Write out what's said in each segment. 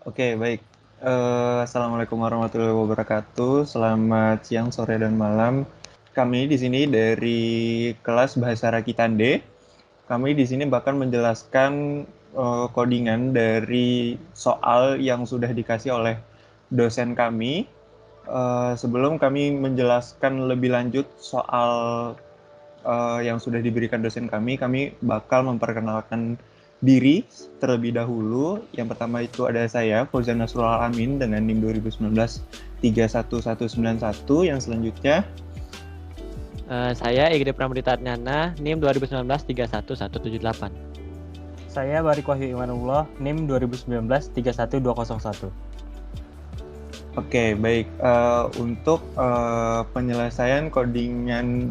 Oke, baik. Assalamualaikum warahmatullahi wabarakatuh. Selamat siang, sore, dan malam. Kami di sini dari kelas Bahasa Rakitande. Kami di sini bahkan menjelaskan codingan dari soal yang sudah dikasih oleh dosen kami. Sebelum kami menjelaskan lebih lanjut soal yang sudah diberikan dosen kami bakal memperkenalkan diri terlebih dahulu. Yang pertama itu ada saya, Fauzan Nasrul Alamin dengan NIM 2019 31191. Yang selanjutnya Saya Igede Pramudita Atnyana, NIM 2019 31178. Saya Barik Wahyu Imanullah, NIM 2019 31201. Oke, baik. Untuk penyelesaian codingan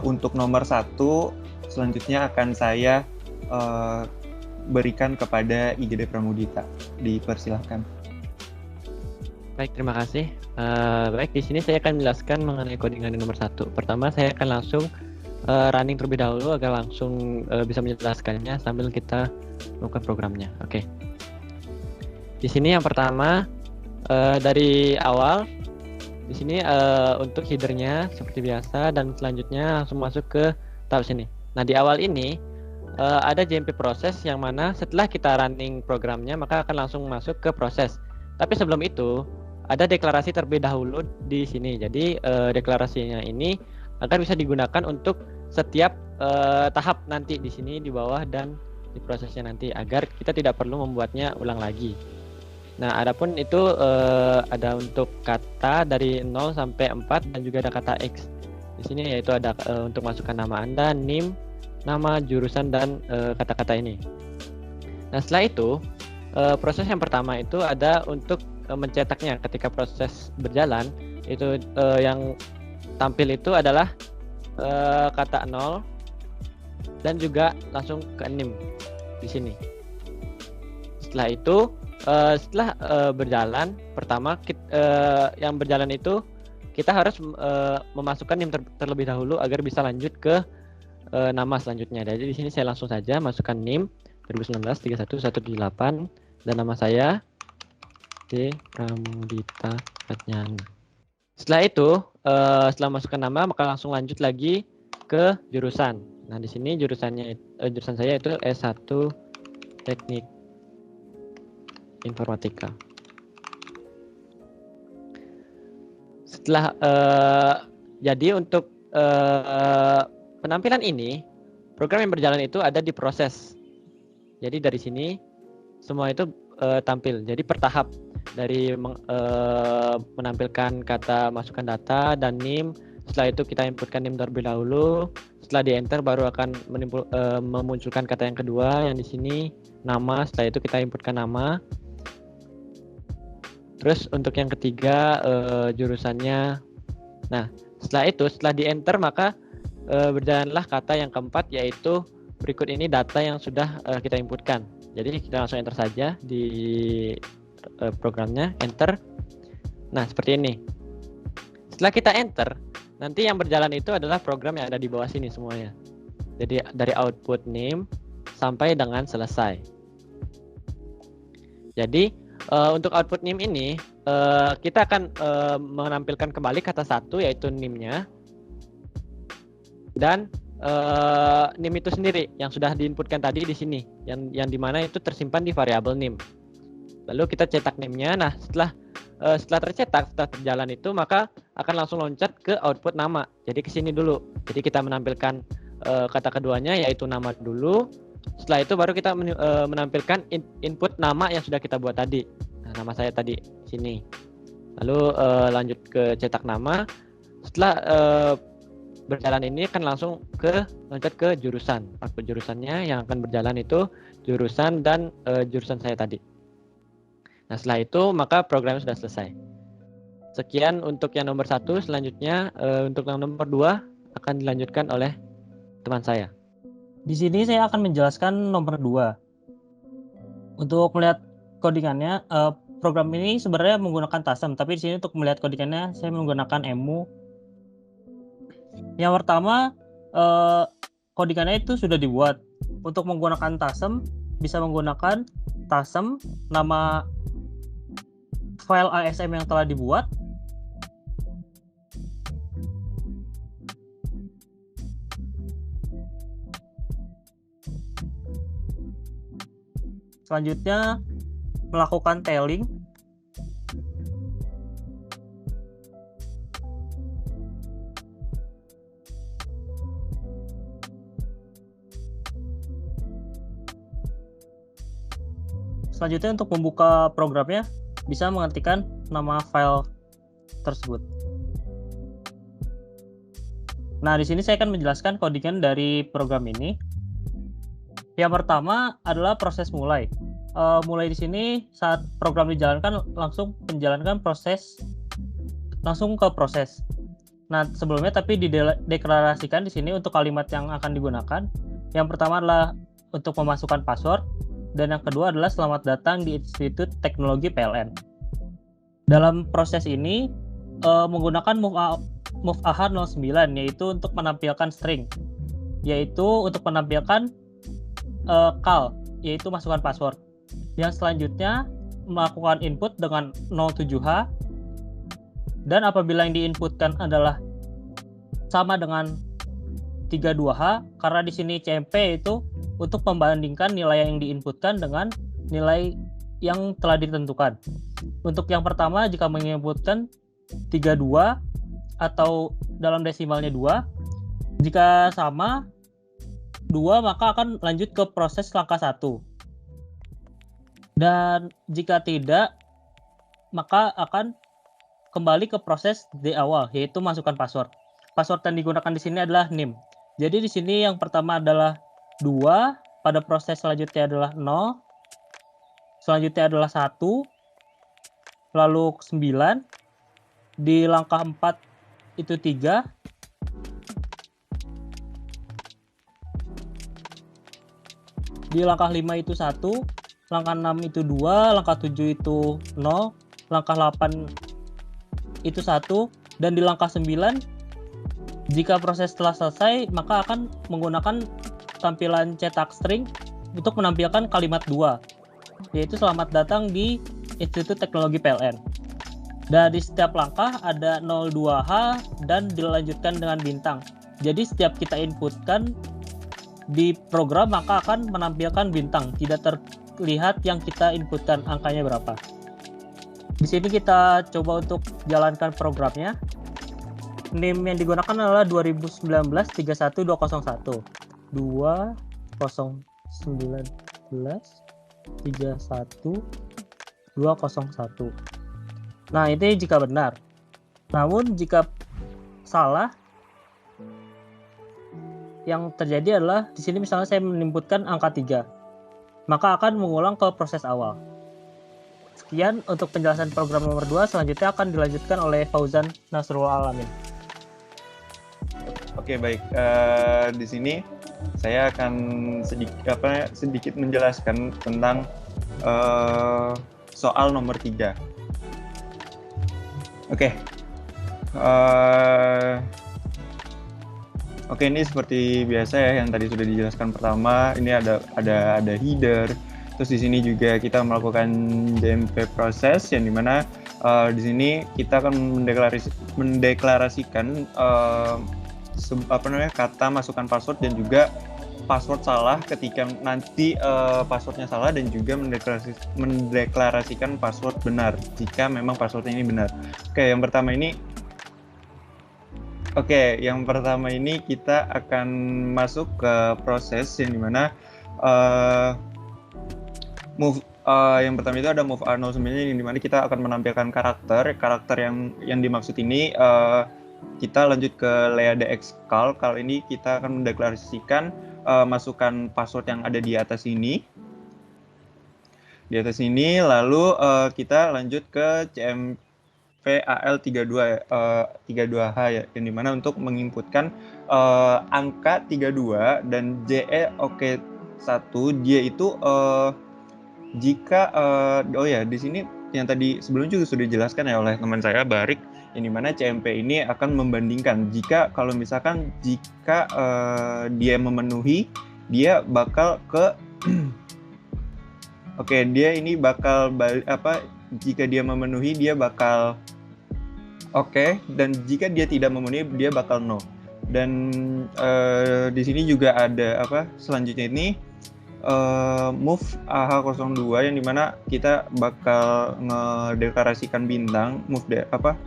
untuk nomor 1, selanjutnya akan saya berikan kepada IGD Pramudita. Dipersilahkan. Baik, terima kasih. Baik, di sini saya akan menjelaskan mengenai codingan nomor 1. Pertama, saya akan langsung running terlebih dahulu agar langsung bisa menjelaskannya sambil kita melakukan programnya. Oke. Di sini yang pertama dari awal, di sini untuk headernya seperti biasa dan selanjutnya langsung masuk ke tab sini. Nah, di awal ini ada JMP proses yang mana setelah kita running programnya maka akan langsung masuk ke proses. Tapi sebelum itu ada deklarasi terlebih dahulu di sini. Jadi deklarasinya ini agar bisa digunakan untuk setiap tahap nanti di sini di bawah dan di prosesnya nanti agar kita tidak perlu membuatnya ulang lagi. Nah, adapun itu ada untuk kata dari 0 sampai 4 dan juga ada kata X. Di sini yaitu ada untuk masukkan nama Anda, NIM, nama, jurusan, dan kata-kata ini. Nah, setelah itu proses yang pertama itu ada untuk mencetaknya. Ketika proses berjalan itu yang tampil itu adalah kata 0 dan juga langsung ke NIM di sini. Setelah itu setelah berjalan pertama yang berjalan itu kita harus memasukkan NIM terlebih dahulu agar bisa lanjut ke nama selanjutnya. Jadi di sini saya langsung saja masukkan NIM 2019 31178 dan nama saya D. Pramudita Atnyana. Setelah itu setelah masukkan nama maka langsung lanjut lagi ke jurusan. Nah, di sini jurusan saya itu S1 Teknik Informatika. Setelah jadi untuk penampilan ini program yang berjalan itu ada di proses. Jadi dari sini semua itu tampil. Jadi per tahap dari menampilkan kata masukkan data dan NIM. Setelah itu kita inputkan NIM terlebih dahulu. Setelah di enter baru akan memunculkan kata yang kedua yang di sini nama. Setelah itu kita inputkan nama. Terus untuk yang ketiga jurusannya. Nah, setelah di enter maka berjalanlah kata yang keempat yaitu berikut ini data yang sudah kita inputkan. Jadi kita langsung enter saja di programnya, enter. Nah, seperti ini. Setelah kita enter, nanti yang berjalan itu adalah program yang ada di bawah sini semuanya. Jadi dari output name sampai dengan selesai. Jadi untuk output NIM ini kita akan menampilkan kembali kata satu yaitu NIM-nya dan NIM itu sendiri yang sudah diinputkan tadi di sini yang dimana itu tersimpan di variabel NIM. Lalu kita cetak NIM-nya. Nah, setelah tercetak, setelah terjalan itu maka akan langsung loncat ke output nama. Jadi ke sini dulu. Jadi kita menampilkan kata keduanya yaitu nama dulu. Setelah itu baru kita menampilkan input nama yang sudah kita buat tadi. Nah, nama saya tadi sini. Lalu lanjut ke cetak nama. Setelah berjalan ini akan langsung loncat ke jurusan. Output jurusannya yang akan berjalan itu jurusan dan jurusan saya tadi. Nah, setelah itu maka programnya sudah selesai. Sekian untuk yang nomor 1. Selanjutnya untuk yang nomor 2 akan dilanjutkan oleh teman saya. Di sini saya akan menjelaskan nomor 2. Untuk melihat codingannya, program ini sebenarnya menggunakan TASM, tapi di sini untuk melihat codingannya saya menggunakan EMU. Yang pertama, codingannya itu sudah dibuat. Untuk menggunakan TASM bisa menggunakan tasem, nama file ASM yang telah dibuat, selanjutnya melakukan tailing, selanjutnya untuk membuka programnya bisa mengetikkan nama file tersebut. Nah, di sini saya akan menjelaskan codingan dari program ini. Yang pertama adalah proses mulai. Mulai di sini saat program dijalankan langsung menjalankan proses langsung ke proses. Nah, sebelumnya tapi dideklarasikan di sini untuk kalimat yang akan digunakan. Yang pertama adalah untuk memasukkan password, dan yang kedua adalah selamat datang di Institut Teknologi PLN. Dalam proses ini menggunakan move AHA 09, yaitu untuk menampilkan string, yaitu untuk menampilkan call, yaitu masukkan password. Yang selanjutnya melakukan input dengan 07H, dan apabila yang diinputkan adalah sama dengan 32H, karena di sini CMP itu untuk membandingkan nilai yang diinputkan dengan nilai yang telah ditentukan. Untuk yang pertama, jika menginputkan 32 atau dalam desimalnya 2, jika sama 2 maka akan lanjut ke proses langkah 1. Dan jika tidak, maka akan kembali ke proses di awal, yaitu masukkan password. Password yang digunakan di sini adalah NIM. Jadi di sini yang pertama adalah 2, pada proses selanjutnya adalah 0, selanjutnya adalah 1, lalu 9, di langkah 4 itu 3, di langkah 5 itu 1, langkah 6 itu 2, langkah 7 itu 0, langkah 8 itu 1, dan di langkah 9 jika proses telah selesai maka akan menggunakan tampilan cetak string untuk menampilkan kalimat 2, yaitu selamat datang di Institut Teknologi PLN. Dan di setiap langkah ada 02H dan dilanjutkan dengan bintang. Jadi setiap kita inputkan di program maka akan menampilkan bintang, tidak terlihat yang kita inputkan angkanya berapa. Di sini kita coba untuk jalankan programnya. NIM yang digunakan adalah 2019-31201. 2019-31201. Nah, ini jika benar. Namun jika salah, yang terjadi adalah di sini misalnya saya menginputkan angka 3, maka akan mengulang ke proses awal. Sekian untuk penjelasan program nomor 2, selanjutnya akan dilanjutkan oleh Fauzan Nasrul Alamin. Oke, baik. Di sini saya akan sedikit menjelaskan tentang soal nomor 3. Oke. Oke, ini seperti biasa ya yang tadi sudah dijelaskan pertama. Ini ada header. Terus di sini juga kita melakukan JMP proses yang dimana di sini kita akan mendeklarasikan kata masukkan password dan juga password salah ketika nanti passwordnya salah, dan juga mendeklarasikan password benar jika memang passwordnya ini benar. Yang pertama ini kita akan masuk ke proses yang dimana yang pertama itu ada move A09 yang dimana kita akan menampilkan karakter yang dimaksud ini. Kita lanjut ke LeaDX call. Kali ini kita akan mendeklarasikan masukkan password yang ada di atas ini. Lalu kita lanjut ke CMPAL32H ya, yang dimana untuk menginputkan angka 32 dan JEOK1 dia itu jika di sini yang tadi sebelumnya juga sudah dijelaskan ya oleh teman saya Barik, yang dimana CMP ini akan membandingkan jika dia memenuhi, dia bakal ke Oke, dia ini bakal jika dia memenuhi dia bakal oke, dan jika dia tidak memenuhi dia bakal no. Dan di sini juga ada selanjutnya ini move AH02 yang dimana kita bakal ngedeklarasikan bintang,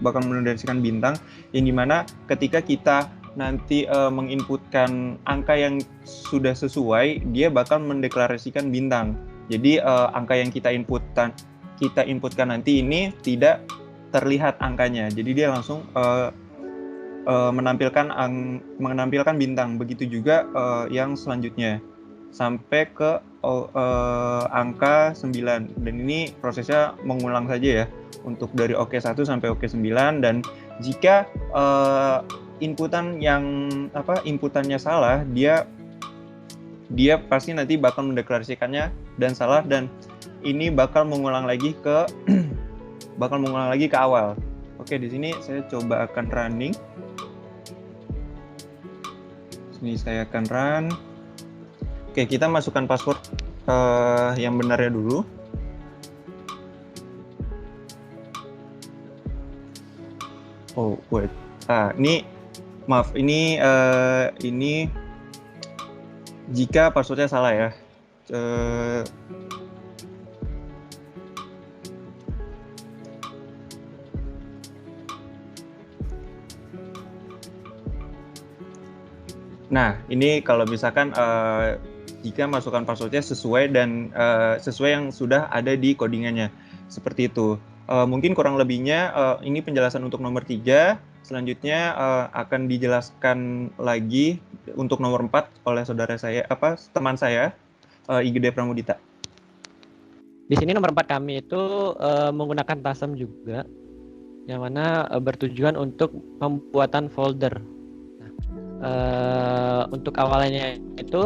bakal mendeklarasikan bintang yang dimana ketika kita nanti menginputkan angka yang sudah sesuai, dia bakal mendeklarasikan bintang. Jadi angka yang kita inputkan nanti ini tidak terlihat angkanya, jadi dia langsung menampilkan bintang. Begitu juga yang selanjutnya sampai ke angka 9, dan ini prosesnya mengulang saja ya untuk dari OK1 sampai OK9. Dan jika inputannya salah, dia pasti nanti bakal mendeklarasikannya dan salah, dan ini bakal mengulang lagi ke awal. Oke, di sini saya coba akan running. Sini saya akan run. Oke, kita masukkan password yang benarnya dulu. Oh, wait. Ini maaf, ini jika passwordnya salah ya. Nah, ini kalau misalkan jika masukkan passwordnya sesuai dan sesuai yang sudah ada di codingannya, seperti itu. Mungkin kurang lebihnya ini penjelasan untuk nomor 3. Selanjutnya akan dijelaskan lagi untuk nomor 4 oleh teman saya, IGD Pramudita. Di sini nomor 4 kami itu menggunakan TASM juga, yang mana bertujuan untuk pembuatan folder. Untuk awalnya itu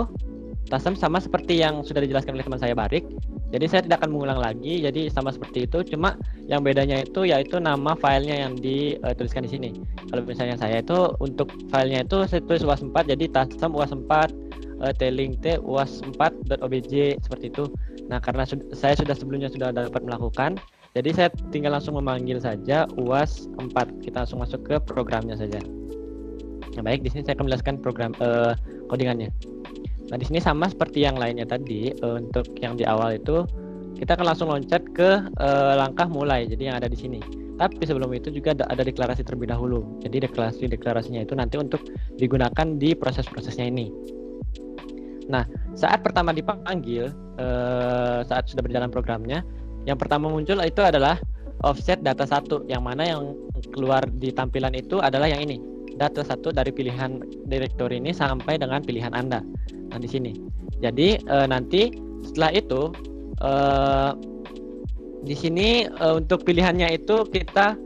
TASM sama seperti yang sudah dijelaskan oleh teman saya Barik. Jadi saya tidak akan mengulang lagi. Jadi sama seperti itu. Cuma yang bedanya itu yaitu nama filenya yang dituliskan di sini. Kalau misalnya saya itu untuk filenya itu saya tulis uas 4. Jadi TASM uas 4 telling t uas 4.obj seperti itu. Nah, karena saya sebelumnya sudah dapat melakukan, jadi saya tinggal langsung memanggil saja uas 4. Kita langsung masuk ke programnya saja. Nah, baik, di sini saya akan menjelaskan program codingannya. Nah, di sini sama seperti yang lainnya tadi, untuk yang di awal itu kita akan langsung loncat ke langkah mulai. Jadi yang ada di sini. Tapi sebelum itu juga ada deklarasi terlebih dahulu. Jadi deklarasinya itu nanti untuk digunakan di proses-prosesnya ini. Nah, saat pertama dipanggil, saat sudah berjalan programnya, yang pertama muncul itu adalah offset data 1, yang mana yang keluar di tampilan itu adalah yang ini. Data 1 dari pilihan direktori ini sampai dengan pilihan Anda. Nah, di sini. Jadi nanti setelah itu di sini untuk pilihannya itu kita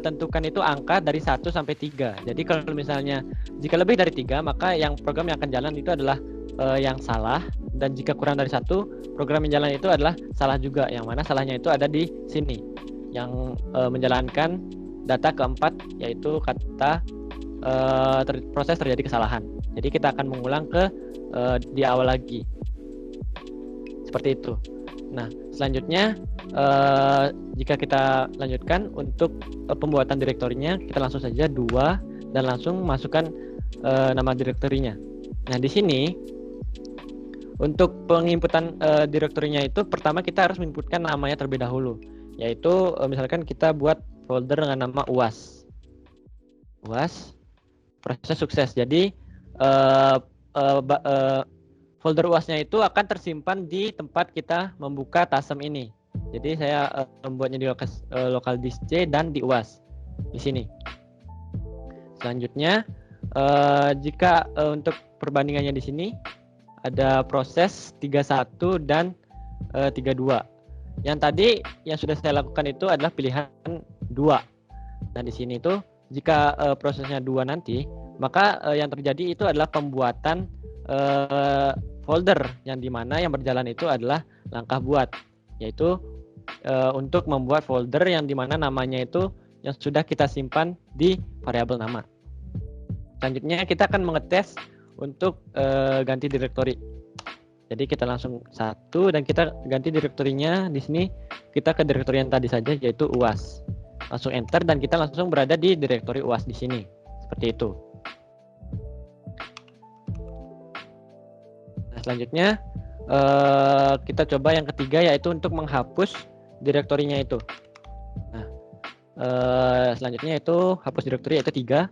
tentukan itu angka dari 1 sampai 3. Jadi kalau misalnya jika lebih dari 3, maka yang program yang akan jalan itu adalah yang salah, dan jika kurang dari 1, program yang jalan itu adalah salah juga. Yang mana salahnya itu ada di sini. Yang menjalankan data keempat yaitu kata proses terjadi kesalahan. Jadi kita akan mengulang ke di awal lagi. Seperti itu. Nah, selanjutnya jika kita lanjutkan untuk pembuatan direktorinya, kita langsung saja 2 dan langsung masukkan nama direktorinya. Nah, di sini untuk penginputan direktorinya itu pertama kita harus menginputkan namanya terlebih dahulu. Yaitu misalkan kita buat folder dengan nama UAS. UAS proses sukses. Jadi folder UAS-nya itu akan tersimpan di tempat kita membuka TASM ini. Jadi saya membuatnya di local disk C dan di UAS di sini. Selanjutnya jika untuk perbandingannya di sini ada proses 31 dan 32. Yang tadi yang sudah saya lakukan itu adalah pilihan 2. Nah, di sini itu jika prosesnya 2 nanti, maka yang terjadi itu adalah pembuatan folder yang dimana yang berjalan itu adalah langkah buat, yaitu untuk membuat folder yang dimana namanya itu yang sudah kita simpan di variabel nama. Selanjutnya kita akan mengetes untuk ganti direktori. Jadi kita langsung satu dan kita ganti direktorinya di sini, kita ke direktori yang tadi saja yaitu UAS. Langsung enter dan kita langsung berada di direktori UAS di sini. Seperti itu. Nah, selanjutnya kita coba yang ketiga yaitu untuk menghapus direktorinya itu. Nah, selanjutnya itu hapus direktori yaitu 3.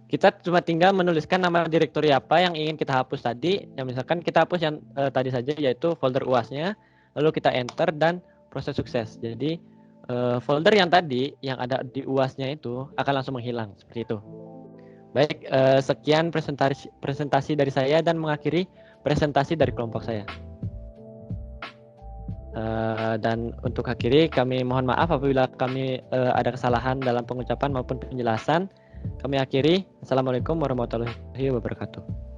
Kita cuma tinggal menuliskan nama direktori apa yang ingin kita hapus tadi. Yang misalkan kita hapus yang tadi saja yaitu folder UAS-nya, lalu kita enter dan proses sukses. Jadi folder yang tadi yang ada di UAS-nya itu akan langsung menghilang seperti itu. Baik, sekian presentasi dari saya dan mengakhiri presentasi dari kelompok saya. Dan untuk akhiri kami mohon maaf apabila kami ada kesalahan dalam pengucapan maupun penjelasan. Kami akhiri. Assalamualaikum warahmatullahi wabarakatuh.